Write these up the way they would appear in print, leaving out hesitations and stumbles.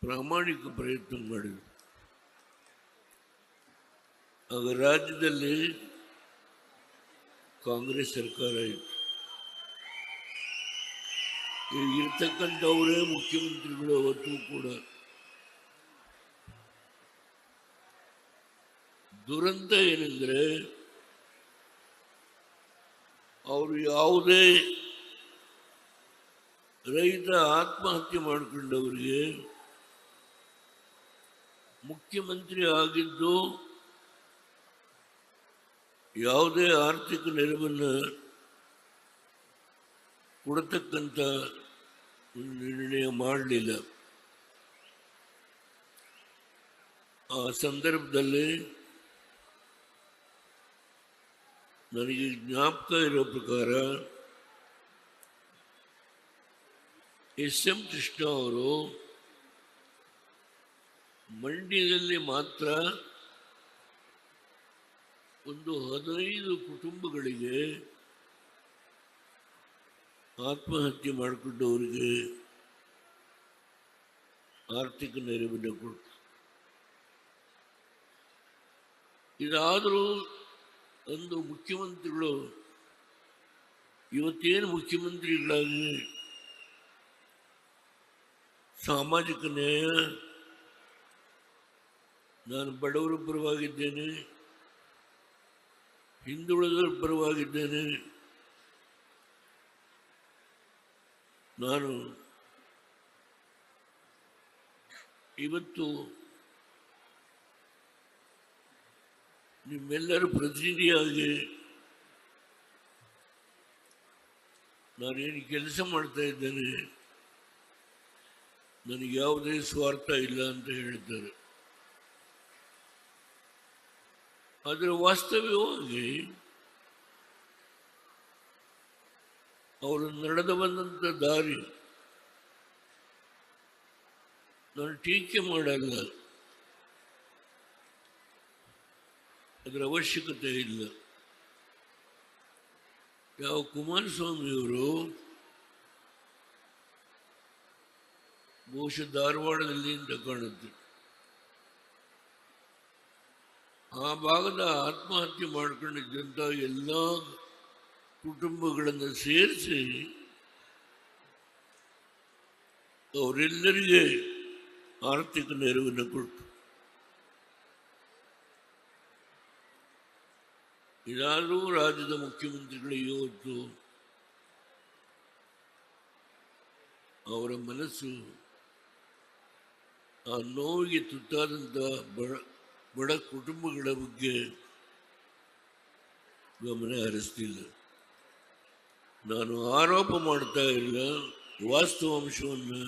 ಪ್ರಾಮಾಣಿಕ ಪ್ರಯತ್ನ ಮಾಡಿದರು. ಆಗ ರಾಜ್ಯದಲ್ಲಿ ಕಾಂಗ್ರೆಸ್ ಸರ್ಕಾರ ಇತ್ತು. ಇರ್ತಕ್ಕಂಥವರೇ ಮುಖ್ಯಮಂತ್ರಿಗಳು ಅವತ್ತು ಕೂಡ. ದುರಂತ ಏನೆಂದರೆ ಅವರು ಯಾವುದೇ ರೈತ ಆತ್ಮಹತ್ಯೆ ಮಾಡಿಕೊಂಡವರಿಗೆ ಮುಖ್ಯಮಂತ್ರಿ ಆಗಿದ್ದು ಯಾವುದೇ ಆರ್ಥಿಕ ನೆರವನ್ನು ಕೊಡತಕ್ಕಂಥ ನಿರ್ಣಯ ಮಾಡಲಿಲ್ಲ. ಆ ಸಂದರ್ಭದಲ್ಲಿ ನನಗೆ ಜ್ಞಾಪಕ ಇರೋ ಪ್ರಕಾರ ಎಸ್.ಎಂ. ಕೃಷ್ಣ ಅವರು ಮಂಡ್ಯದಲ್ಲಿ ಮಾತ್ರ ಒಂದು 15 ಕುಟುಂಬಗಳಿಗೆ ಆತ್ಮಹತ್ಯೆ ಮಾಡಿಕೊಂಡವರಿಗೆ ಆರ್ಥಿಕ ನೆರವನ್ನು ಕೊಟ್ಟು, ಇದಾದರೂ ಒಂದು ಮುಖ್ಯಮಂತ್ರಿಗಳು ಇವತ್ತೇನು ಮುಖ್ಯಮಂತ್ರಿಗಳಾಗಿ ಸಾಮಾಜಿಕ ನ್ಯಾಯ, ನಾನು ಬಡವರ ಪರವಾಗಿದ್ದೇನೆ, ಹಿಂದುಳಿದವರ ಪರವಾಗಿದ್ದೇನೆ, ನಾನು ಇವತ್ತು ನಿಮ್ಮೆಲ್ಲರ ಪ್ರತಿನಿಧಿಯಾಗಿ ನಾನೇನು ಕೆಲಸ ಮಾಡ್ತಾ ಇದ್ದೇನೆ, ನನಗೆ ಯಾವುದೇ ಸ್ವಾರ್ಥ ಇಲ್ಲ ಅಂತ ಹೇಳಿದ್ದಾರೆ. ಆದರೆ ವಾಸ್ತವ್ಯವಾಗಿ ಅವರು ನಡೆದು ಬಂದಂಥ ದಾರಿ ನಾನು ಟೀಕೆ ಮಾಡಲ್ಲ, ಅದರ ಅವಶ್ಯಕತೆ ಇಲ್ಲ. ಯಾವ ಕುಮಾರಸ್ವಾಮಿಯವರು ಬಹುಶಃ ಧಾರವಾಡದಲ್ಲಿ ಅಂತ ಕಾಣುತ್ತೆ, ಆ ಭಾಗದ ಆತ್ಮಹತ್ಯೆ ಮಾಡ್ಕೊಂಡಿದ್ದಂಥ ಎಲ್ಲ ಕುಟುಂಬಗಳನ್ನು ಸೇರಿಸಿ ಅವರೆಲ್ಲರಿಗೆ ಆರ್ಥಿಕ ನೆರವನ್ನು ಕೊಟ್ಟು, ಇದಾದರೂ ರಾಜ್ಯದ ಮುಖ್ಯಮಂತ್ರಿಗಳಿಗೆ ಇವತ್ತು ಅವರ ಮನಸ್ಸು ಆ ನೋವಿಗೆ ತುತ್ತಾದಂಥ ಬಡ ಕುಟುಂಬಗಳ ಬಗ್ಗೆ ಗಮನ ಹರಿಸ್ತಿಲ್ಲ. ನಾನು ಆರೋಪ ಮಾಡ್ತಾ ಇಲ್ಲ, ವಾಸ್ತವಾಂಶವನ್ನು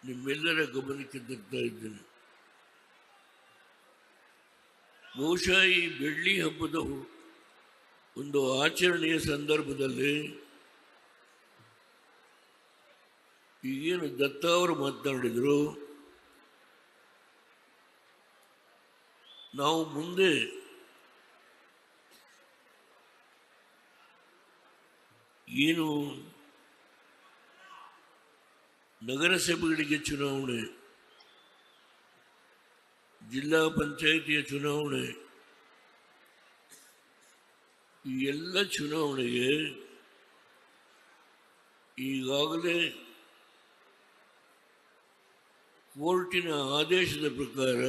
ನಿಮ್ಮೆಲ್ಲರ ಗಮನಕ್ಕೆ ತರ್ತಾ ಇದ್ದೇನೆ. ಬಹುಶಃ ಈ ಬೆಳ್ಳಿ ಹಬ್ಬದ ಒಂದು ಆಚರಣೆಯ ಸಂದರ್ಭದಲ್ಲಿ ಈಗೇನು ದತ್ತ ಅವರು ಮಾತನಾಡಿದರು, ನಾವು ಮುಂದೆ ಏನು ನಗರಸಭೆಗಳಿಗೆ ಚುನಾವಣೆ, ಜಿಲ್ಲಾ ಪಂಚಾಯಿತಿಯ ಚುನಾವಣೆ, ಈ ಎಲ್ಲ ಚುನಾವಣೆಗೆ ಈಗಾಗಲೇ ಕೋರ್ಟಿನ ಆದೇಶದ ಪ್ರಕಾರ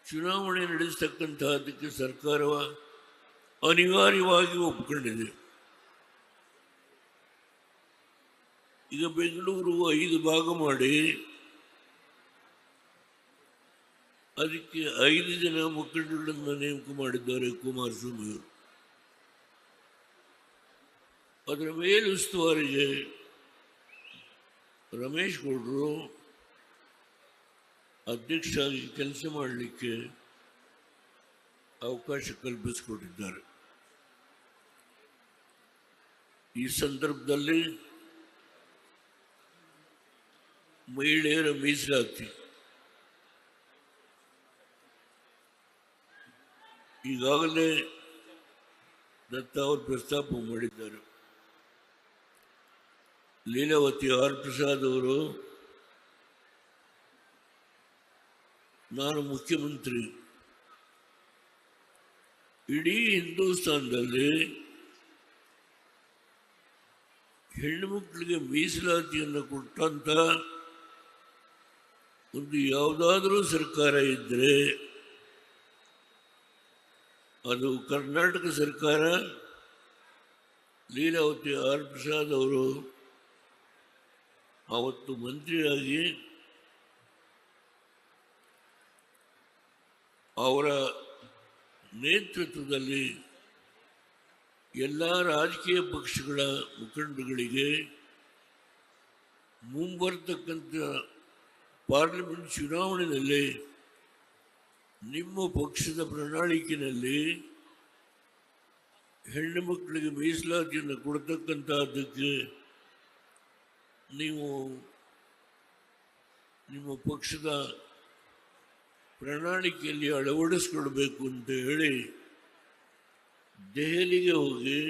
ಚುನಾವಣೆ ನಡೆಸತಕ್ಕಂತಹದಕ್ಕೆ ಸರ್ಕಾರ ಅನಿವಾರ್ಯವಾಗಿ ಒಪ್ಪಿಕೊಂಡಿದೆ. ಈಗ ಬೆಂಗಳೂರು 5 ಭಾಗ ಮಾಡಿ ಅದಕ್ಕೆ 5 ಜನ ಮುಖಂಡರನ್ನು ನೇಮಕ ಮಾಡಿದ್ದಾರೆ ಕುಮಾರಸ್ವಾಮಿ ಅವರು. ಅದರ ಮೇಲುಸ್ತುವಾರಿಗೆ ರಮೇಶ್ ಗೌಡರು ಅಧ್ಯಕ್ಷರಾಗಿ ಕೆಲಸ ಮಾಡಲಿಕ್ಕೆ ಅವಕಾಶ ಕಲ್ಪಿಸಿಕೊಟ್ಟಿದ್ದಾರೆ. ಈ ಸಂದರ್ಭದಲ್ಲಿ ಮಹಿಳೆಯರ ಮೀಸಲಾತಿ ಈಗಾಗಲೇ ದತ್ತ ಅವರು ಪ್ರಸ್ತಾಪ ಮಾಡಿದ್ದಾರೆ. ಲೀಲಾವತಿ ಆರ್ ಪ್ರಸಾದ್ ಅವರು ನಾನು ಮುಖ್ಯಮಂತ್ರಿ, ಇಡೀ ಹಿಂದೂಸ್ತಾನದಲ್ಲಿ ಹೆಣ್ಣು ಮಕ್ಕಳಿಗೆ ಮೀಸಲಾತಿಯನ್ನು ಕೊಟ್ಟಂತ ಒಂದು ಯಾವುದಾದ್ರೂ ಸರ್ಕಾರ ಇದ್ದರೆ ಅದು ಕರ್ನಾಟಕ ಸರ್ಕಾರ. ಲೀಲಾವತಿ ಆರ್ ಪ್ರಸಾದ್ ಅವರು ಅವತ್ತು ಮಂತ್ರಿಯಾಗಿ ಅವರ ನೇತೃತ್ವದಲ್ಲಿ ಎಲ್ಲ ರಾಜಕೀಯ ಪಕ್ಷಗಳ ಮುಖಂಡಗಳಿಗೆ ಮುಂಬರ್ತಕ್ಕಂಥ ಪಾರ್ಲಿಮೆಂಟ್ ಚುನಾವಣೆಯಲ್ಲಿ ನಿಮ್ಮ ಪಕ್ಷದ ಪ್ರಣಾಳಿಕೆಯಲ್ಲಿ ಹೆಣ್ಣು ಮಕ್ಕಳಿಗೆ ಮೀಸಲಾತಿಯನ್ನು ಕೊಡ್ತಕ್ಕಂಥದ್ದಕ್ಕೆ ನೀವು ನಿಮ್ಮ ಪಕ್ಷದ ಪ್ರಣಾಳಿಕೆಯಲ್ಲಿ ಅಳವಡಿಸ್ಕೊಳ್ಬೇಕು ಅಂತ ಹೇಳಿ ದೆಹಲಿಗೆ ಹೋಗಿ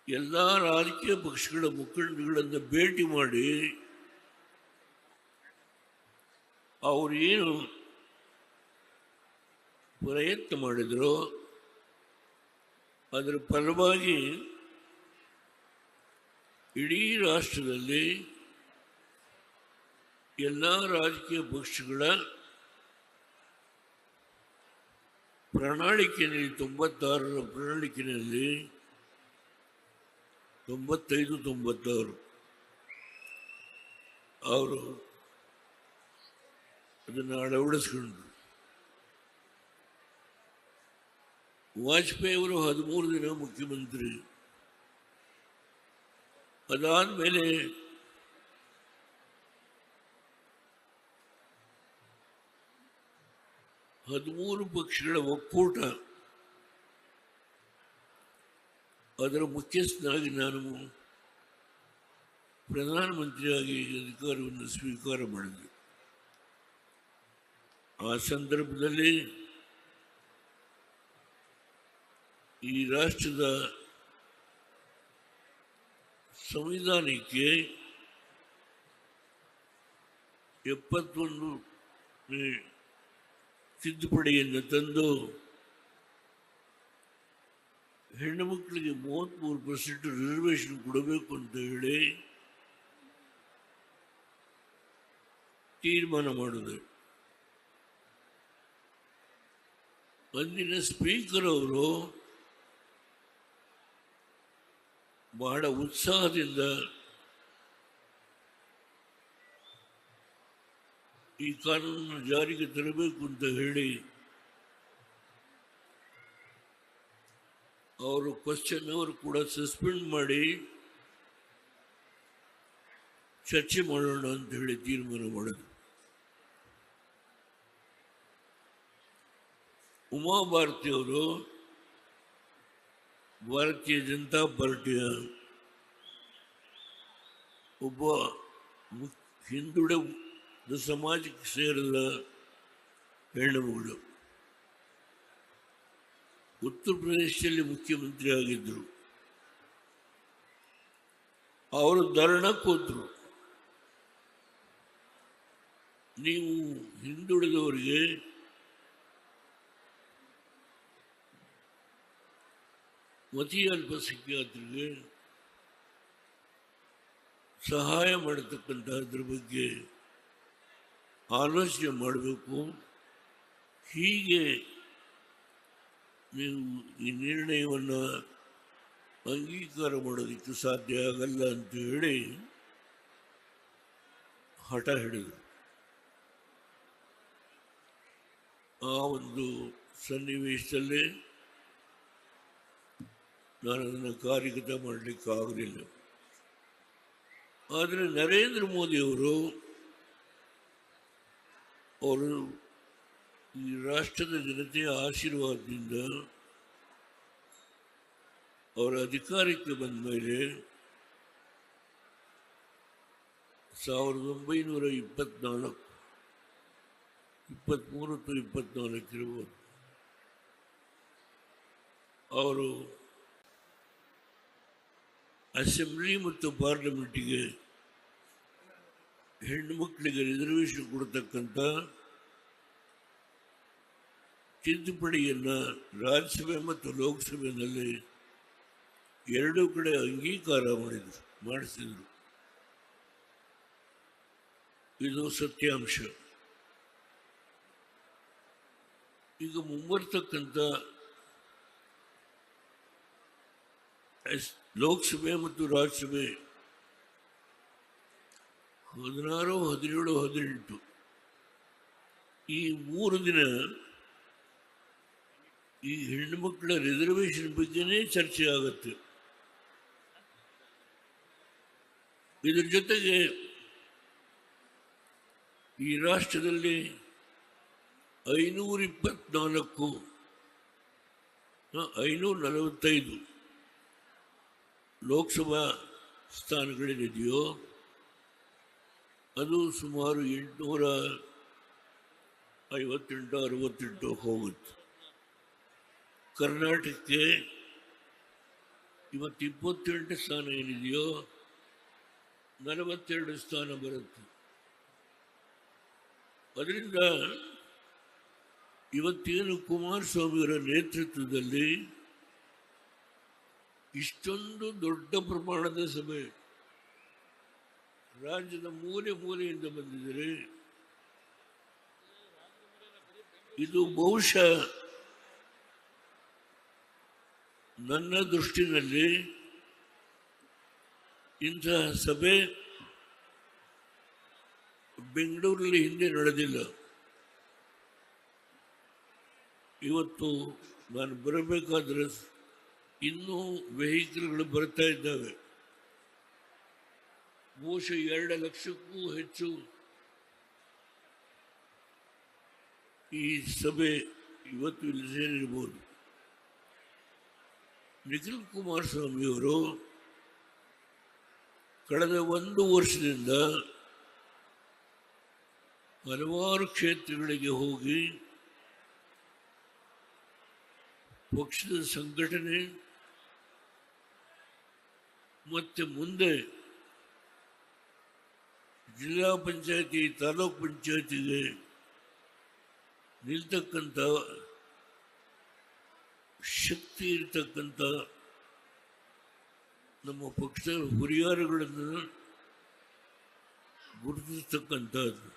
ಎಲ್ಲ ರಾಜಕೀಯ ಪಕ್ಷಗಳ ಮುಖಂಡಗಳನ್ನು ಭೇಟಿ ಮಾಡಿ ಅವರೇನು ಪ್ರಯತ್ನ ಮಾಡಿದ್ರು ಅದರ ಫಲವಾಗಿ ಇಡೀ ರಾಷ್ಟ್ರದಲ್ಲಿ ಎಲ್ಲ ರಾಜಕೀಯ ಪಕ್ಷಗಳ ಪ್ರಣಾಳಿಕೆಯಲ್ಲಿ 96ರ ಪ್ರಣಾಳಿಕೆಯಲ್ಲಿ 95-96 ಅವರು ಅದನ್ನು ಅಳವಡಿಸ್ಕೊಂಡ್ರು. ವಾಜಪೇಯಿ ಅವರು 13 ದಿನ ಮುಖ್ಯಮಂತ್ರಿ. ಅದಾದಮೇಲೆ ಹದಿಮೂರು ಪಕ್ಷಗಳ ಒಕ್ಕೂಟ ಅದರ ಮುಖ್ಯಸ್ಥನಾಗಿ ನಾನು ಪ್ರಧಾನಮಂತ್ರಿಯಾಗಿ ಅಧಿಕಾರವನ್ನು ಸ್ವೀಕಾರ ಮಾಡಿದೆ. ಆ ಸಂದರ್ಭದಲ್ಲಿ ಈ ರಾಷ್ಟ್ರದ ಸಂವಿಧಾನಕ್ಕೆ 71ನೇ ತಿದ್ದುಪಡಿಯನ್ನು ತಂದು ಹೆಣ್ಣು ಮಕ್ಕಳಿಗೆ 33% ರಿಸರ್ವೇಷನ್ ಕೊಡಬೇಕು ಅಂತ ಹೇಳಿ ತೀರ್ಮಾನ ಮಾಡಿದೆ. ಅಂದಿನ ಸ್ಪೀಕರ್ ಅವರು ಬಹಳ ಉತ್ಸಾಹದಿಂದ ಈ ಕಾನೂನನ್ನು ಜಾರಿಗೆ ತರಬೇಕು ಅಂತ ಹೇಳಿ ಅವರು ಕ್ವಶನ್ ಅವರು ಕೂಡ ಸಸ್ಪೆಂಡ್ ಮಾಡಿ ಚರ್ಚೆ ಮಾಡೋಣ ಅಂತ ಹೇಳಿ ತೀರ್ಮಾನ ಮಾಡಿದ್ರು. ಉಮಾ ಭಾರತಿ ಅವರು ಭಾರತೀಯ ಜನತಾ ಪಾರ್ಟಿಯ ಒಬ್ಬ ಹಿಂದುಳಿದ ಸಮಾಜಕ್ಕೆ ಸೇರಿದ ಹೆಣ್ಣುಮಗಳು. ಉತ್ತರ ಪ್ರದೇಶದಲ್ಲಿ ಮುಖ್ಯಮಂತ್ರಿ ಆಗಿದ್ದರು. ಅವರು ಧರಣಕ್ಕೆ ಹೋದ್ರು. ನೀವು ಹಿಂದುಳಿದವರಿಗೆ ಮತೀಯ ಅಲ್ಪಸಂಖ್ಯಾತರಿಗೆ ಸಹಾಯ ಮಾಡತಕ್ಕಂಥದ್ರ ಬಗ್ಗೆ ಆಲೋಚನೆ ಮಾಡಬೇಕು. ಹೀಗೆ ನೀವು ಈ ನಿರ್ಣಯವನ್ನು ಅಂಗೀಕಾರ ಮಾಡೋದಕ್ಕೆ ಸಾಧ್ಯ ಆಗಲ್ಲ ಅಂತ ಹೇಳಿ ಹಠ ಹಿಡಿದರು. ಆ ಒಂದು ಸನ್ನಿವೇಶದಲ್ಲೇ ನಾನು ಅದನ್ನು ಕಾರ್ಯಗತ ಮಾಡಲಿಕ್ಕೆ ಆಗಲಿಲ್ಲ. ಆದರೆ ನರೇಂದ್ರ ಮೋದಿಯವರು ಈ ರಾಷ್ಟ್ರದ ಜನತೆಯ ಆಶೀರ್ವಾದದಿಂದ ಅವರ ಅಧಿಕಾರಕ್ಕೆ ಬಂದ ಮೇಲೆ 1924 23-24 ಇರ್ಬೋದು, ಅವರು ಅಸೆಂಬ್ಲಿ ಮತ್ತು ಪಾರ್ಲಿಮೆಂಟಿಗೆ ಹೆಣ್ಣು ಮಕ್ಕಳಿಗೆ ರಿಸರ್ವೇಷನ್ ಕೊಡ್ತಕ್ಕಂಥ ತಿದ್ದುಪಡಿಯನ್ನು ರಾಜ್ಯಸಭೆ ಮತ್ತು ಲೋಕಸಭೆಯಲ್ಲಿ ಎರಡೂ ಕಡೆ ಅಂಗೀಕಾರ ಮಾಡಿಸಿದರು. ಇದು ಸತ್ಯಾಂಶ. ಈಗ ಮುಂಬರ್ತಕ್ಕಂಥ ಲೋಕಸಭೆ ಮತ್ತು ರಾಜ್ಯಸಭೆ 16, 17, 18 ಈ 3 ದಿನ ಈ ಹೆಣ್ಣು ಮಕ್ಕಳ ರಿಸರ್ವೇಷನ್ ಬಗ್ಗೆನೇ ಚರ್ಚೆ ಆಗುತ್ತೆ. ಇದರ ಜೊತೆಗೆ ಈ ರಾಷ್ಟ್ರದಲ್ಲಿ 545 ಲೋಕಸಭಾ ಸ್ಥಾನಗಳೇನಿದೆಯೋ ಅದು ಸುಮಾರು 858-68 ಹೋಗುತ್ತೆ. ಕರ್ನಾಟಕಕ್ಕೆ ಇವತ್ತು 28 ಸ್ಥಾನ ಏನಿದೆಯೋ 42 ಸ್ಥಾನ ಬರುತ್ತೆ. ಅದರಿಂದ ಇವತ್ತೇನು ಕುಮಾರಸ್ವಾಮಿಯವರ ನೇತೃತ್ವದಲ್ಲಿ ಇಷ್ಟೊಂದು ದೊಡ್ಡ ಪ್ರಮಾಣದ ಸಭೆ ರಾಜ್ಯದ ಮೂಲೆ ಮೂಲೆಯಿಂದ ಬಂದಿದ್ದಾರೆ, ಇದು ಬಹುಶಃ ನನ್ನ ದೃಷ್ಟಿನಲ್ಲಿ ಇಂತಹ ಸಭೆ ಬೆಂಗಳೂರಲ್ಲಿ ಹಿಂದೆ ನಡೆದಿಲ್ಲ. ಇವತ್ತು ನಾನು ಬರಬೇಕಾದ್ರೆ ಇನ್ನೂ ವೆಹಿಕಲ್ಗಳು ಬರ್ತಾ ಇದ್ದಾವೆ. ಬಹುಶಃ 2 ಲಕ್ಷಕ್ಕೂ ಹೆಚ್ಚು ಈ ಸಭೆ ಇವತ್ತು ಇಲ್ಲಿ ಸೇರಿರ್ಬೋದು. ನಿಖಿಲ್ ಕುಮಾರಸ್ವಾಮಿಯವರು ಕಳೆದ 1 ವರ್ಷದಿಂದ ಹಲವಾರು ಕ್ಷೇತ್ರಗಳಿಗೆ ಹೋಗಿ ಪಕ್ಷದ ಸಂಘಟನೆ ಮತ್ತು ಮುಂದೆ ಜಿಲ್ಲಾ ಪಂಚಾಯತಿ, ತಾಲೂಕು ಪಂಚಾಯತಿಗೆ ನಿಲ್ತಕ್ಕಂಥ ಶಕ್ತಿ ಇರತಕ್ಕಂಥ ನಮ್ಮ ಪಕ್ಷದ ಹುರಿಯಾರುಗಳನ್ನು ಗುರುತಿಸ್ತಕ್ಕಂಥದ್ದು.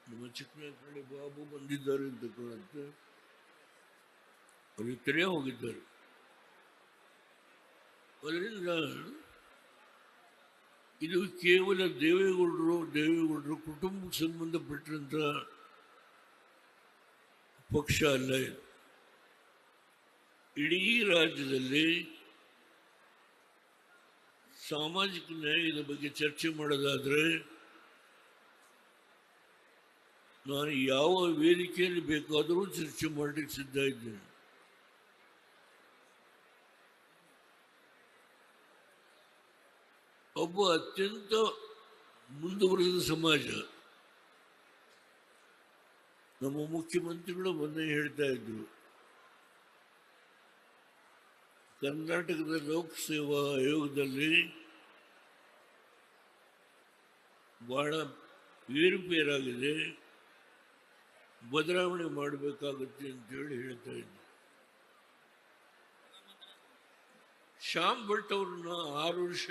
ನಮ್ಮ ಚಿಕ್ಕನಾಯಕನಹಳ್ಳಿ ಬಾಬು ಬಂದಿದ್ದಾರೆ ಅಂತ ಕಾಣುತ್ತೆ, ಅವರು ತೆರೆ ಹೋಗಿದ್ದಾರೆ. ಅದರಿಂದ ಇದು ಕೇವಲ ದೇವೇಗೌಡರು ಕುಟುಂಬಕ್ಕೆ ಸಂಬಂಧಪಟ್ಟಂಥ ಪಕ್ಷ ಅಲ್ಲ. ಇಡೀ ರಾಜ್ಯದಲ್ಲಿ ಸಾಮಾಜಿಕ ನ್ಯಾಯದ ಬಗ್ಗೆ ಚರ್ಚೆ ಮಾಡೋದಾದರೆ ನಾನು ಯಾವ ವೇದಿಕೆಯಲ್ಲಿ ಬೇಕಾದರೂ ಚರ್ಚೆ ಮಾಡಲಿಕ್ಕೆ ಸಿದ್ಧ ಇದ್ದೇನೆ. ಒಬ್ಬ ಅತ್ಯಂತ ಮುಂದುವರೆದ ಸಮಾಜ, ನಮ್ಮ ಮುಖ್ಯಮಂತ್ರಿಗಳು ಮೊನ್ನೆ ಹೇಳ್ತಾ ಇದ್ರು, ಕರ್ನಾಟಕದ ಲೋಕಸೇವಾ ಆಯೋಗದಲ್ಲಿ ಬಹಳ ಏರುಪೇರಾಗಿದೆ, ಬದಲಾವಣೆ ಮಾಡಬೇಕಾಗುತ್ತೆ ಅಂತೇಳಿ ಹೇಳ್ತಾ ಇದ್ರು. ಶ್ಯಾಮ್ ಭಟ್ ಅವ್ರನ್ನ 6 ವರ್ಷ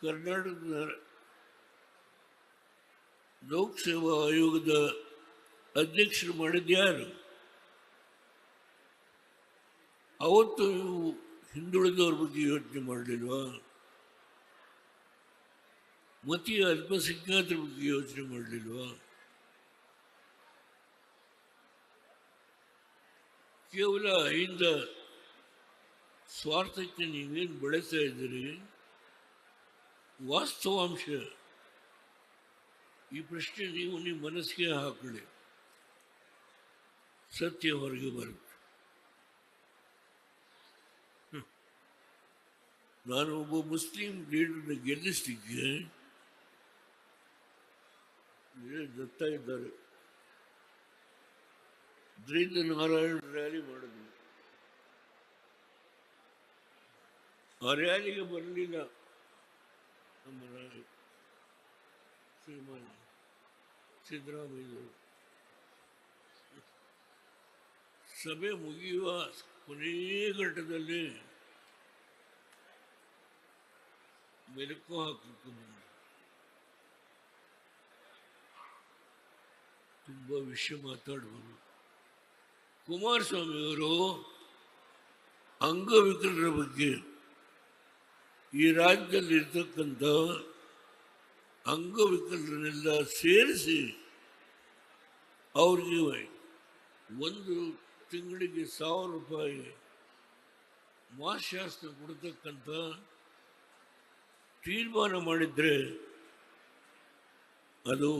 ಕರ್ನಾಟಕದ ಲೋಕಸೇವಾ ಆಯೋಗದ ಅಧ್ಯಕ್ಷರು ಮಾಡಿದ್ಯಾರು? ಅವತ್ತು ಹಿಂದುಳಿದವ್ರ ಬಗ್ಗೆ ಯೋಚನೆ ಮಾಡಲಿಲ್ವಾ? ಮತೀಯ ಅಲ್ಪಸಂಖ್ಯಾತರ ಬಗ್ಗೆ ಯೋಚನೆ ಮಾಡಲಿಲ್ವಾ? ಕೇವಲ ಅಹಿಂದ ಸ್ವಾರ್ಥಕ್ಕೆ ನೀವೇನು ಬೆಳೆಸ್ತಾ ಇದ್ದೀರಿ? ವಾಸ್ತವಾಂಶ ಈ ಪ್ರಶ್ನೆ ನೀವು ನಿಮ್ಮ ಮನಸ್ಸಿಗೆ ಹಾಕೊಳ್ಳಿ, ಸತ್ಯ ಹೊರಗೆ ಬರುತ್ತೆ. ನಾನು ಒಬ್ಬ ಮುಸ್ಲಿಂ ಲೀಡರ್ನ ಗೆಲ್ಲಿಸಲಿಕ್ಕೆ ದತ್ತ ಇದ್ದಾರೆ, ದ್ರೀಂದ್ರ ನಾರಾಯಣ ರ್ಯಾಲಿ ಮಾಡಿದ್ರು. ಆ ರ್ಯಾಲಿಗೆ ಬರಲಿಲ್ಲ ನಮ್ಮ ಶ್ರೀಮಾನ್ ಸಿದ್ದರಾಮಯ್ಯವರು. ಸಭೆ ಮುಗಿಯುವ ಕೊನೆಯ ಘಟ್ಟದಲ್ಲಿ ಮೆಲುಕು ಹಾಕಲಿಕ್ಕೆ ಬಂದರು. ತುಂಬ ವಿಷಯ ಮಾತಾಡುವರು. ಕುಮಾರಸ್ವಾಮಿಯವರು ಅಂಗವಿಕಲರ ಬಗ್ಗೆ, ಈ ರಾಜ್ಯದಲ್ಲಿ ಇರ್ತಕ್ಕಂಥ ಅಂಗವಿಕಲರನ್ನೆಲ್ಲ ಸೇರಿಸಿ ಅವ್ರಿಗೆ ಒಂದು ತಿಂಗಳಿಗೆ 1000 ರೂಪಾಯಿ ಮಾಸಾಶನ ಕೊಡ್ತಕ್ಕಂಥ ತೀರ್ಮಾನ ಮಾಡಿದರೆ ಅದು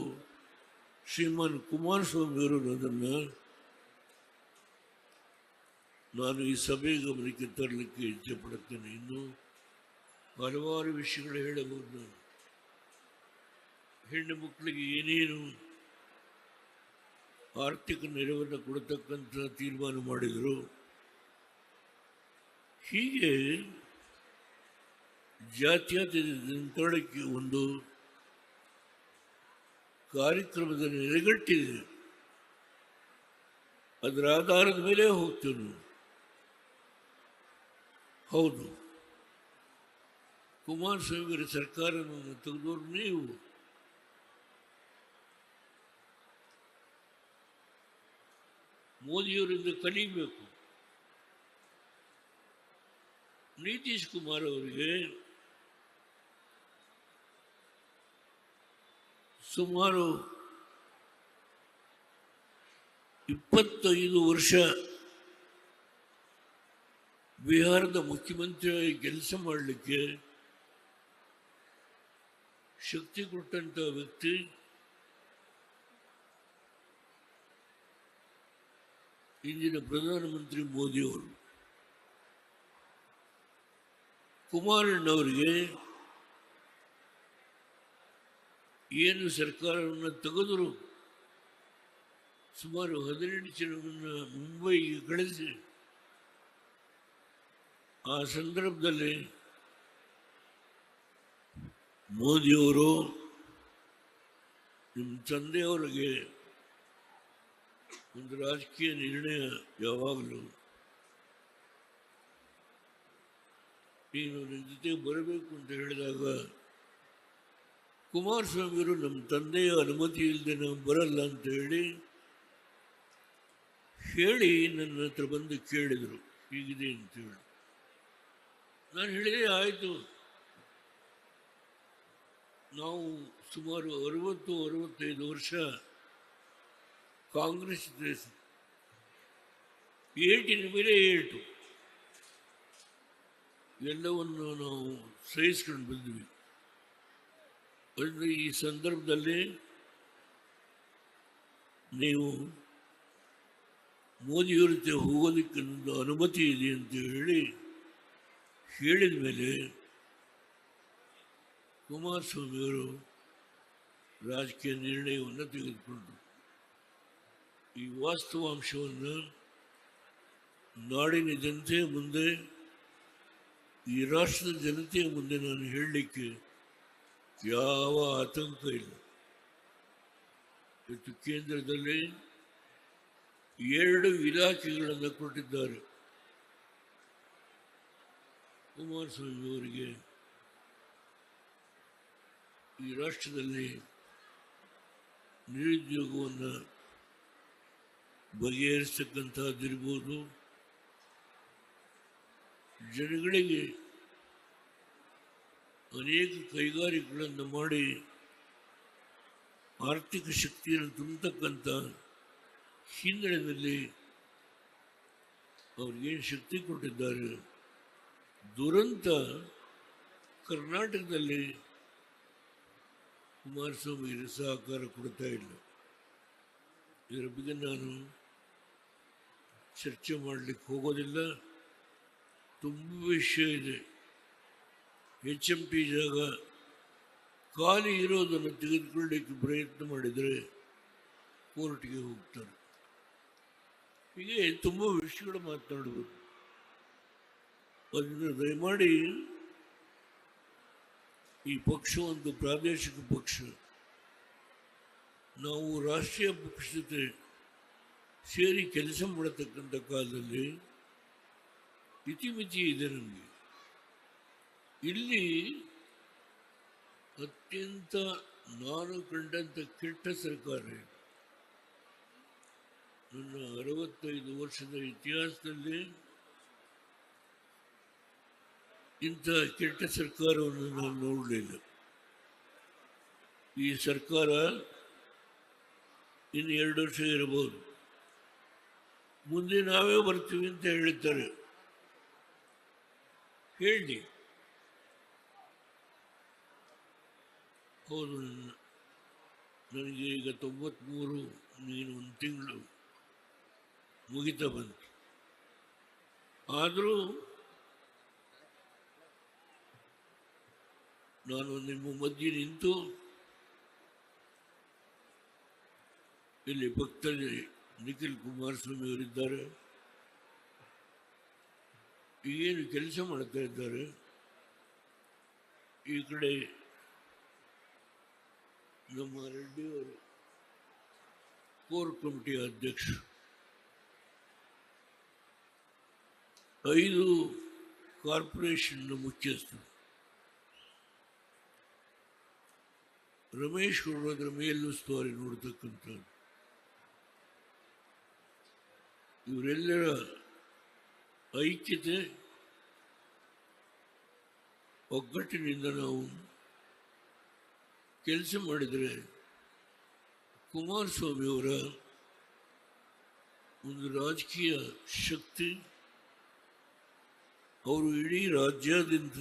ಶ್ರೀಮಾನ್ ಕುಮಾರಸ್ವಾಮಿಯವರು ಅದನ್ನು ನಾನು ಈ ಸಭೆ ಗಮನಕ್ಕೆ ತರಲಿಕ್ಕೆ ಇಚ್ಛೆಪಡುತ್ತೇನೆ. ಇನ್ನು ಹಲವಾರು ವಿಷಯಗಳು ಹೇಳಬಹುದು. ಹೆಣ್ಣು ಮಕ್ಕಳಿಗೆ ಏನೇನು ಆರ್ಥಿಕ ನೆರವನ್ನು ಕೊಡತಕ್ಕಂಥ ತೀರ್ಮಾನ ಮಾಡಿದರು. ಹೀಗೆ ಜಾತ್ಯತೀತ ಜನತಾದಳಕ್ಕೆ ಒಂದು ಕಾರ್ಯಕ್ರಮದ ನೆಲೆಗಟ್ಟಿದೆ. ಅದರ ಆಧಾರದ ಮೇಲೆ ಹೋಗ್ತೇನೆ. ಹೌದು, ಕುಮಾರಸ್ವಾಮಿಯವರ ಸರ್ಕಾರವನ್ನು ತೆಗೆದವರು ನೀವು. ಮೋದಿಯವರಿಂದ ಕಲಿಬೇಕು. ನಿತೀಶ್ ಕುಮಾರ್ ಅವರಿಗೆ ಸುಮಾರು 25 ವರ್ಷ ಬಿಹಾರದ ಮುಖ್ಯಮಂತ್ರಿಯಾಗಿ ಕೆಲಸ ಮಾಡಲಿಕ್ಕೆ ಶಕ್ತಿ ಕೊಟ್ಟಂತ ವ್ಯಕ್ತಿ ಇಂದಿನ ಪ್ರಧಾನಮಂತ್ರಿ ಮೋದಿಯವರು. ಕುಮಾರಣ್ಣವರಿಗೆ ಏನು ಸರ್ಕಾರವನ್ನು ತೆಗೆದರು, ಸುಮಾರು 18 ಜನರನ್ನು ಮುಂಬೈಗೆ ಕಳಿಸಿ ಆ ಸಂದರ್ಭದಲ್ಲಿ ಮೋದಿಯವರು ನಿಮ್ಮ ತಂದೆಯವರಿಗೆ ಒಂದು ರಾಜಕೀಯ ನಿರ್ಣಯ ಯಾವಾಗಲೂ ನೀನು ನನ್ನ ಜೊತೆ ಬರಬೇಕು ಅಂತ ಹೇಳಿದಾಗ ಕುಮಾರಸ್ವಾಮಿಯವರು ನಮ್ಮ ತಂದೆಯ ಅನುಮತಿ ಇಲ್ಲದೆ ನಾವು ಬರಲ್ಲ ಅಂತ ಹೇಳಿ ನನ್ನ ಹತ್ರ ಬಂದು ಕೇಳಿದರು, ಹೀಗಿದೆ ಅಂತೇಳಿ. ನಾನು ಹೇಳಿದೆ, ಆಯಿತು, ನಾವು ಸುಮಾರು 60-65 ವರ್ಷ ಕಾಂಗ್ರೆಸ್ ಏಟಿನ ಮೇಲೆ ಏಟು ಎಲ್ಲವನ್ನು ನಾವು ಸಹಿಸ್ಕೊಂಡು ಬಂದ್ವಿ. ಅಂದರೆ ಈ ಸಂದರ್ಭದಲ್ಲಿ ನೀವು ಮೋದಿಯವರ ಜೊತೆ ಹೋಗೋದಕ್ಕೆ ಒಂದು ಅನುಮತಿ ಇದೆ ಅಂತ ಹೇಳಿದ ಮೇಲೆ ಕುಮಾರಸ್ವಾಮಿಯವರು ರಾಜಕೀಯ ನಿರ್ಣಯವನ್ನು ತೆಗೆದುಕೊಂಡರು. ಈ ವಾಸ್ತವಾಂಶವನ್ನು ನಾಡಿನ ಜನತೆಯ ಮುಂದೆ, ಈ ರಾಷ್ಟ್ರದ ಜನತೆಯ ಮುಂದೆ ನಾನು ಹೇಳಲಿಕ್ಕೆ ಯಾವ ಆತಂಕ ಇಲ್ಲ. ಇವತ್ತು ಕೇಂದ್ರದಲ್ಲಿ 2 ಇಲಾಖೆಗಳನ್ನು ಕೊಟ್ಟಿದ್ದಾರೆ ಕುಮಾರಸ್ವಾಮಿ ಅವರಿಗೆ. ಈ ರಾಷ್ಟ್ರದಲ್ಲಿ ನಿರುದ್ಯೋಗವನ್ನು ಬಗೆಹರಿಸ್ತಕ್ಕಂಥದ್ದಿರ್ಬೋದು, ಜನಗಳಿಗೆ ಅನೇಕ ಕೈಗಾರಿಕೆಗಳನ್ನು ಮಾಡಿ ಆರ್ಥಿಕ ಶಕ್ತಿಯನ್ನು ತುಂಬತಕ್ಕಂಥ ಹಿನ್ನೆಲೆಯಲ್ಲಿ ಅವ್ರಿಗೇನು ಶಕ್ತಿ ಕೊಟ್ಟಿದ್ದಾರೆ. ದುರಂತ ಕರ್ನಾಟಕದಲ್ಲಿ ಕುಮಾರಸ್ವಾಮಿ ಸಹಕಾರ ಕೊಡ್ತಾ ಇಲ್ಲ. ಇದರ ಬಗ್ಗೆ ನಾನು ಚರ್ಚೆ ಮಾಡಲಿಕ್ಕೆ ಹೋಗೋದಿಲ್ಲ. ತುಂಬ ವಿಷಯ ಇದೆ. HMT ಜಾಗ ಖಾಲಿ ಇರೋದನ್ನು ತೆಗೆದುಕೊಳ್ಳಲಿಕ್ಕೆ ಪ್ರಯತ್ನ ಮಾಡಿದರೆ ಕೋರ್ಟ್ಗೆ ಹೋಗ್ತಾರೆ. ಹೀಗೆ ತುಂಬ ವಿಷಯಗಳು ಮಾತನಾಡಬೇಕು. ಅದನ್ನು ದಯಮಾಡಿ ಈ ಪಕ್ಷ ಒಂದು ಪ್ರಾದೇಶಿಕ ಪಕ್ಷ. ನಾವು ರಾಷ್ಟ್ರೀಯ ಪಕ್ಷದ ಜೊತೆ ಸೇರಿ ಕೆಲಸ ಮಾಡತಕ್ಕಂಥ ಕಾಲದಲ್ಲಿ ಇತಿಮಿತಿ ಇದೆ ನಮಗೆ. ಇಲ್ಲಿ ಅತ್ಯಂತ ನಾನು ಕಂಡಂಥ ಕೆಟ್ಟ ಸರ್ಕಾರ ಇದು. ನನ್ನ 65 ವರ್ಷದ ಇತಿಹಾಸದಲ್ಲಿ ಇಂಥ ಕೆಟ್ಟ ಸರ್ಕಾರವನ್ನು ನಾನು ನೋಡಲಿಲ್ಲ. ಈ ಸರ್ಕಾರ ಇನ್ನು 2 ವರ್ಷ ಇರಬಹುದು, ಮುಂದೆ ನಾವೇ ಬರ್ತೀವಿ ಅಂತ ಹೇಳ್ತಾರೆ. ಹೇಳಿ, ಹೌದು, ನನಗೆ ಈಗ 93, ನೀನು 1 ತಿಂಗಳು ಮುಗಿತಾ ಬಂತು. ಆದರೂ ನಾನು ನಿಮ್ಮ ಮಧ್ಯೆ ನಿಂತು ಇಲ್ಲಿ ಪಕ್ಕದಲ್ಲಿ ನಿಖಿಲ್ ಕುಮಾರಸ್ವಾಮಿ ಅವರಿದ್ದಾರೆ, ಏನು ಕೆಲಸ ಮಾಡ್ತಾ ಇದ್ದಾರೆ. ಈ ಕಡೆ ನಮ್ಮ ರೆಡ್ಡಿಯವರು ಕೋರ್ ಕಮಿಟಿಯ ಅಧ್ಯಕ್ಷ, 5 ಕಾರ್ಪೊರೇಷನ್ ಮುಖ್ಯಸ್ಥರು, ರಮೇಶ್ ಗೌಡರು ಅದರ ಮೇಲುಸ್ತುವಾರಿ ನೋಡ್ತಕ್ಕಂಥದ್ದು. ಇವರೆಲ್ಲರ ಐಕ್ಯತೆ ಒಗ್ಗಟ್ಟಿನಿಂದ ನಾವು ಕೆಲಸ ಮಾಡಿದರೆ ಕುಮಾರಸ್ವಾಮಿಯವರ ಒಂದು ರಾಜಕೀಯ ಶಕ್ತಿ, ಅವರು ಇಡೀ ರಾಜ್ಯಾದ್ಯಂತ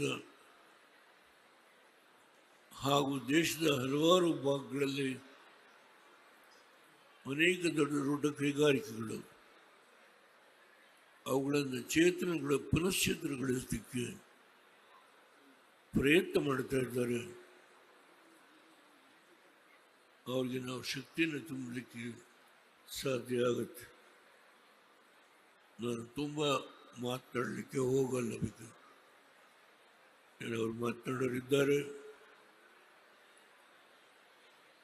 ಹಾಗೂ ದೇಶದ ಹಲವಾರು ಭಾಗಗಳಲ್ಲಿ ಅನೇಕ ದೊಡ್ಡ ದೊಡ್ಡ ಕೈಗಾರಿಕೆಗಳು, ಅವುಗಳನ್ನು ಪುನಶ್ಚೇತನಗೊಳಿಸಲಿಕ್ಕೆ ಪ್ರಯತ್ನ ಮಾಡ್ತಾ ಇದ್ದಾರೆ. ಅವ್ರಿಗೆ ನಾವು ಶಕ್ತಿಯನ್ನು ತುಂಬಲಿಕ್ಕೆ ಸಾಧ್ಯ ಆಗುತ್ತೆ. ನಾನು ತುಂಬ ಮಾತನಾಡಲಿಕ್ಕೆ ಹೋಗಲ್ಲ, ಬೇಕು ಕೆಲವರು ಮಾತನಾಡೋರಿದ್ದಾರೆ.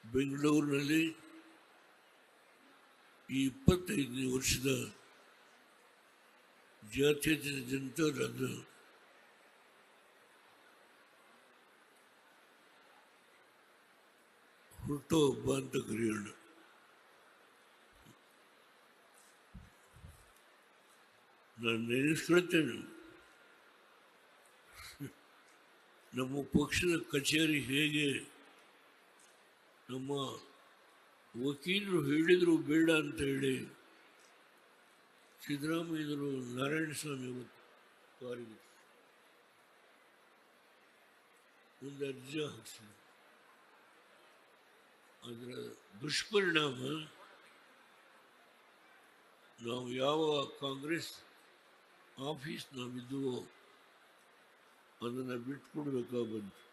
ಬೆಂಗಳೂರಿನಲ್ಲಿ ಈ 25ನೇ ವರ್ಷದ ಜಾತ್ಯತೀತ ಜನತಾದಳದ ಹುಟ್ಟುಹಬ್ಬ ಅಂತ ಕರೆಯೋಣ. ನಾನು ನೆನೆಸ್ಕೊಳ್ತೇನೆ, ನಮ್ಮ ಪಕ್ಷದ ಕಚೇರಿ ಹೇಗೆ ನಮ್ಮ ವಕೀಲರು ಹೇಳಿದರು ಬೇಡ ಅಂತ ಹೇಳಿ ಸಿದ್ದರಾಮಯ್ಯವರು ನಾರಾಯಣಸ್ವಾಮಿ ಅವರಿಗೆ ಒಂದು ಅರ್ಜಿ ಹಾಕಿಸಿದರು. ಅದರ ದುಷ್ಪರಿಣಾಮ ನಾವು ಯಾವ ಕಾಂಗ್ರೆಸ್ ಆಫೀಸ್ ನಾವಿದ್ದುವೋ ಅದನ್ನು ಬಿಟ್ಕೊಡ್ಬೇಕಾಗಿ ಬಂತು.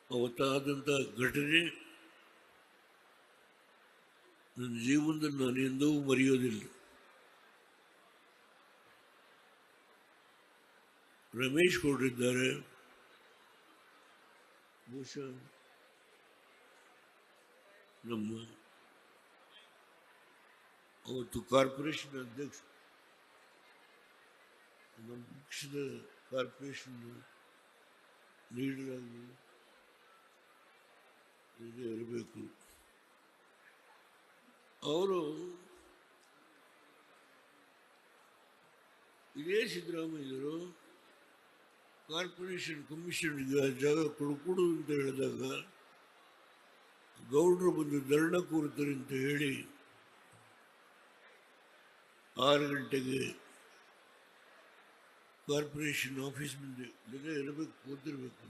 ಅವತ್ತಾದಂಥ ಘಟನೆ ನನ್ನ ಜೀವನದಲ್ಲಿ ನಾನು ಎಂದೂ ಮರೆಯೋದಿಲ್ಲ. ರಮೇಶ್ ಗೌಡರಿದ್ದಾರೆ, ಬಹುಶಃ ನಮ್ಮ ಅವತ್ತು ಕಾರ್ಪೊರೇಷನ್ ಅಧ್ಯಕ್ಷ, ನಮ್ಮ ಪಕ್ಷದ ಕಾರ್ಪೊರೇಷನ್ ಲೀಡರ್ ಆಗಿ ಇರಬೇಕು. ಅವರು ಇದೇ ಸಿದ್ದರಾಮಯ್ಯರು ಕಾರ್ಪೊರೇಷನ್ ಕಮಿಷನ್ಗೆ ಜಾಗ ಕೊಡು ಅಂತ ಹೇಳಿದಾಗ ಗೌಡರು ಬಂದು ಧರಣ ಕೂರ್ತಾರೆ ಅಂತ ಹೇಳಿ 6 ಗಂಟೆಗೆ ಕಾರ್ಪೊರೇಷನ್ ಆಫೀಸ್ ಮುಂದೆ ಇರಬೇಕು, ಕೂತಿರ್ಬೇಕು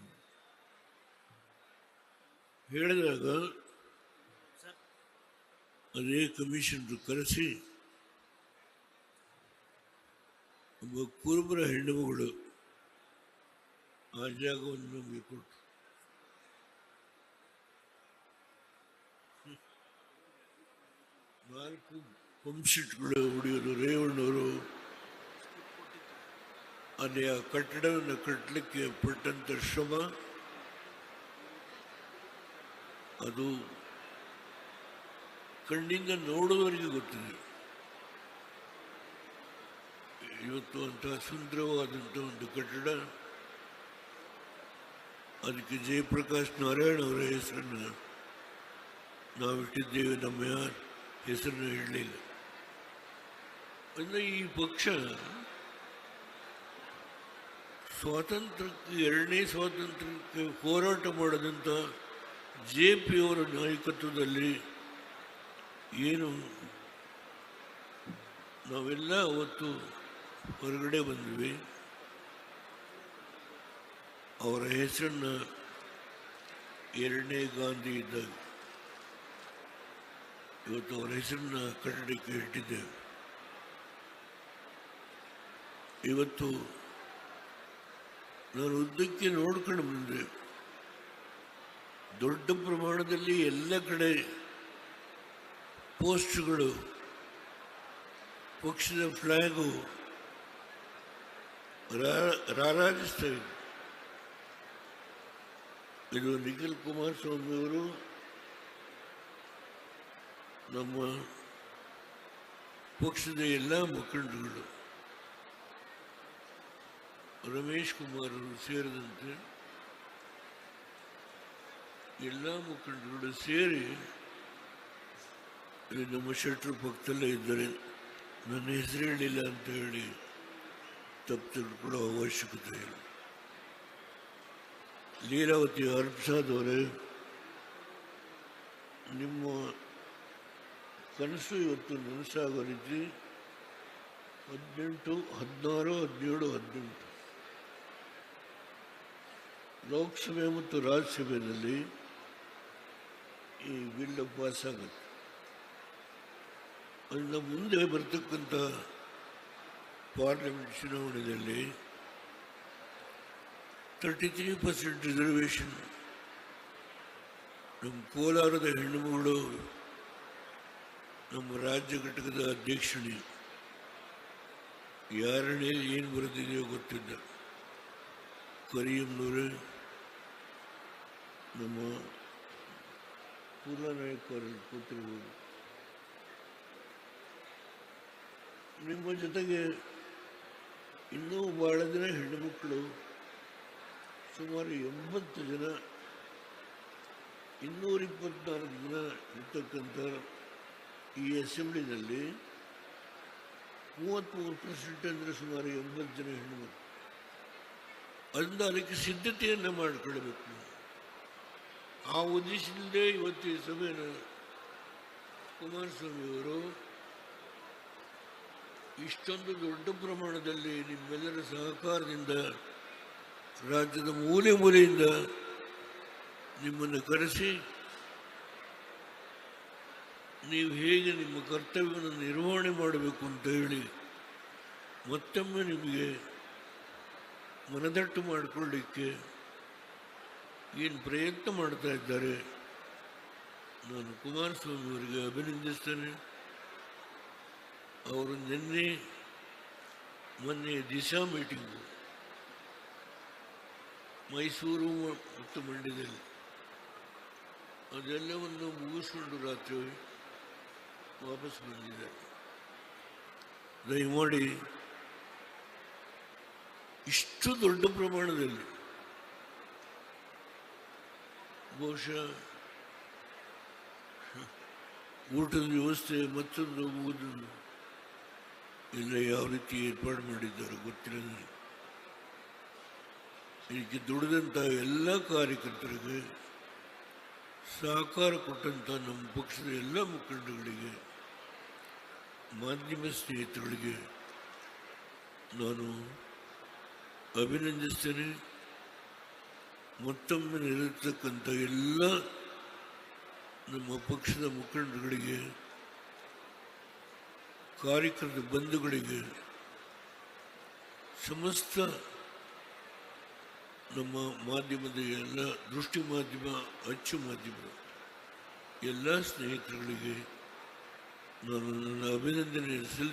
ಹೇಳಿದಾಗ ಅದೇ ಕಮಿಷನರು ಕರೆಸಿ ಒಬ್ಬ ಕುರುಬರ ಹೆಣ್ಣುಮಗಳು ಆ ಜಾಗವನ್ನು ನಮಗೆ ಕೊಟ್ಟು, ನಾಲ್ಕು ಪಂಪ್ ಸೆಟ್ಗಳು ಹೊಡೆಯೋರು ರೇವಣ್ಣವರು ಅಲ್ಲಿ ಆ ಕಟ್ಟಡವನ್ನು ಕಟ್ಟಲಿಕ್ಕೆ ಪಟ್ಟಂತ ಶ್ರಮ ಅದು ಕಣ್ಣಿಂದ ನೋಡುವವರಿಗೆ ಗೊತ್ತಿದೆ. ಇವತ್ತು ಅಂತಹ ಸುಂದರವಾದಂಥ ಒಂದು ಕಟ್ಟಡ, ಅದಕ್ಕೆ ಜಯಪ್ರಕಾಶ್ ನಾರಾಯಣ್ ಅವರ ಹೆಸರನ್ನು ನಾವಿಟ್ಟಿದ್ದೇವೆ, ನಮ್ಮ ಯಾರ ಹೆಸರನ್ನು ಹೇಳಲಿಲ್ಲ. ಅಂದರೆ ಈ ಪಕ್ಷ ಸ್ವಾತಂತ್ರ್ಯಕ್ಕೆ, ಎರಡನೇ ಸ್ವಾತಂತ್ರ್ಯಕ್ಕೆ ಹೋರಾಟ ಮಾಡದಂಥ JP ಅವರ ನಾಯಕತ್ವದಲ್ಲಿ ಏನು ನಾವೆಲ್ಲ ಅವತ್ತು ಹೊರಗಡೆ ಬಂದ್ವಿ, ಅವರ ಹೆಸರನ್ನು ಎರಡನೇ ಗಾಂಧಿ ಇದ್ದಾಗ ಇವತ್ತು ಅವರ ಹೆಸರನ್ನ ಕಟ್ಟಡಕ್ಕೆ ಇಟ್ಟಿದ್ದೇವೆ. ಇವತ್ತು ನಾನು ಉದ್ದಕ್ಕೆ ನೋಡ್ಕೊಂಡು ಬಂದೆ, ದೊಡ್ಡ ಪ್ರಮಾಣದಲ್ಲಿ ಎಲ್ಲ ಕಡೆ ಪೋಸ್ಟ್ಗಳು, ಪಕ್ಷದ ಫ್ಲ್ಯಾಗು ರಾರಾಜಿಸ್ತವೆ. ಇದು ನಿಖಿಲ್ ಕುಮಾರಸ್ವಾಮಿ ಅವರು ನಮ್ಮ ಪಕ್ಷದ ಎಲ್ಲ ಮುಖಂಡರುಗಳು, ರಮೇಶ್ ಕುಮಾರ್ ಅವರು ಸೇರಿದಂತೆ ಎಲ್ಲ ಮುಖಂಡರುಗಳು ಸೇರಿ ನಮ್ಮ ಶೆಟ್ರು ಪಕ್ಕದಲ್ಲೇ ಇದ್ದಾರೆ. ನನ್ನ ಹೆಸರು ಹೇಳಿಲ್ಲ ಅಂತ ಹೇಳಿ ತಪ್ಪು ತಿಳ್ಕೊಳ್ಳೋ ಅವಶ್ಯಕತೆ ಇಲ್ಲ. ಲೀಲಾವತಿ ಹರ್ಪ್ರಸಾದ್ ಅವರೇ, ನಿಮ್ಮ ಕನಸು ಇವತ್ತು ನನಸಾಗೋ ರೀತಿ 18, 16, 17, 18 ಲೋಕಸಭೆ ಮತ್ತು ರಾಜ್ಯಸಭೆಯಲ್ಲಿ ಈ ಬಿಲ್ ಪಾಸ್ ಆಗುತ್ತೆ. ಅದನ್ನ ಮುಂದೆ ಬರ್ತಕ್ಕಂಥ ಪಾರ್ಲಿಮೆಂಟ್ ಚುನಾವಣೆಯಲ್ಲಿ 33% ರಿಸರ್ವೇಷನ್ ನಮ್ಮ ಕೋಲಾರದ ಹೆಣ್ಣುಮಗಳು, ನಮ್ಮ ರಾಜ್ಯ ಘಟಕದ ಅಧ್ಯಕ್ಷಣಿ, ಯಾರನೇ ಏನು ಬರೆದಿದೆಯೋ ಗೊತ್ತಿದ್ದ ಕರಿಯಮ್ಮನವರೇ, ನಮ್ಮ ಪೂರ್ಣನಾಯಕ್ ಅವರಲ್ಲಿ ಕೂತಿರ್ಬೋದು. ನಿಮ್ಮ ಜೊತೆಗೆ ಇನ್ನೂ ಭಾಳ ಜನ ಹೆಣ್ಣುಮಕ್ಕಳು, ಸುಮಾರು 80 ಜನ, 224 ಜನ ಇರ್ತಕ್ಕಂಥ ಈ ಅಸೆಂಬ್ಲಿನಲ್ಲಿ 33% ಅಂದರೆ ಸುಮಾರು 80 ಜನ ಹೆಣ್ಣುಮಕ್ಕಳು. ಅದರಿಂದ ಅದಕ್ಕೆ ಸಿದ್ಧತೆಯನ್ನು ಮಾಡಿಕೊಳ್ಬೇಕು. ಆ ಉದ್ದೇಶದಿಂದ ಇವತ್ತು ಈ ಸಭೆಯನ್ನು ಕುಮಾರಸ್ವಾಮಿಯವರು ಇಷ್ಟೊಂದು ದೊಡ್ಡ ಪ್ರಮಾಣದಲ್ಲಿ ನಿಮ್ಮೆಲ್ಲರ ಸಹಕಾರದಿಂದ ರಾಜ್ಯದ ಮೂಲೆ ಮೂಲೆಯಿಂದ ನಿಮ್ಮನ್ನು ಕರೆಸಿ ನೀವು ಹೇಗೆ ನಿಮ್ಮ ಕರ್ತವ್ಯವನ್ನು ನಿರ್ವಹಣೆ ಮಾಡಬೇಕು ಅಂತ ಹೇಳಿ ಮತ್ತೊಮ್ಮೆ ನಿಮಗೆ ಮನದಟ್ಟು ಮಾಡಿಕೊಳ್ಳಲಿಕ್ಕೆ ಏನು ಪ್ರಯತ್ನ ಮಾಡ್ತಾ ಇದ್ದಾರೆ. ನಾನು ಕುಮಾರಸ್ವಾಮಿ ಅವರಿಗೆ ಅಭಿನಂದಿಸ್ತೇನೆ. ಅವರು ಮೊನ್ನೆ ದಿಶಾ ಮೀಟಿಂಗು ಮೈಸೂರು ಮತ್ತು ಮಂಡ್ಯದಲ್ಲಿ ಅದೆಲ್ಲವನ್ನು ಮುಗಿಸ್ಕೊಂಡು ರಾತ್ರಿ ವಾಪಸ್ ಬಂದಿದ್ದಾರೆ. ದಯಮಾಡಿ ಇಷ್ಟು ದೊಡ್ಡ ಪ್ರಮಾಣದಲ್ಲಿ ಬಹುಶಃ ಊಟದ ವ್ಯವಸ್ಥೆ ಮತ್ತೊಂದು ಓದೋದು ಎಲ್ಲ ಯಾವ ರೀತಿ ಏರ್ಪಾಡು ಮಾಡಿದ್ದಾರೆ ಗೊತ್ತಿಲ್ಲ. ಇದಕ್ಕೆ ದುಡಿದಂಥ ಎಲ್ಲ ಕಾರ್ಯಕರ್ತರಿಗೆ, ಸಹಕಾರ ಕೊಟ್ಟಂಥ ನಮ್ಮ ಪಕ್ಷದ ಎಲ್ಲ ಮುಖಂಡಗಳಿಗೆ, ಮಾಧ್ಯಮ ಸ್ನೇಹಿತರಿಗೆ ನಾನು ಅಭಿನಂದಿಸ್ತೇನೆ. ಮತ್ತೊಮ್ಮೆ ನಿರತಕ್ಕಂಥ ಎಲ್ಲ ನಮ್ಮ ಪಕ್ಷದ ಮುಖಂಡರುಗಳಿಗೆ, ಕಾರ್ಯಕರ್ತ ಬಂಧುಗಳಿಗೆ, ಸಮಸ್ತ ನಮ್ಮ ಮಾಧ್ಯಮದ ಎಲ್ಲ ದೃಷ್ಟಿ ಮಾಧ್ಯಮ, ಅಚ್ಚು ಮಾಧ್ಯಮ ಎಲ್ಲ ಸ್ನೇಹಿತರುಗಳಿಗೆ ನಾನು ನನ್ನ ಅಭಿನಂದನೆ ಸಲ್ಲಿಸಿ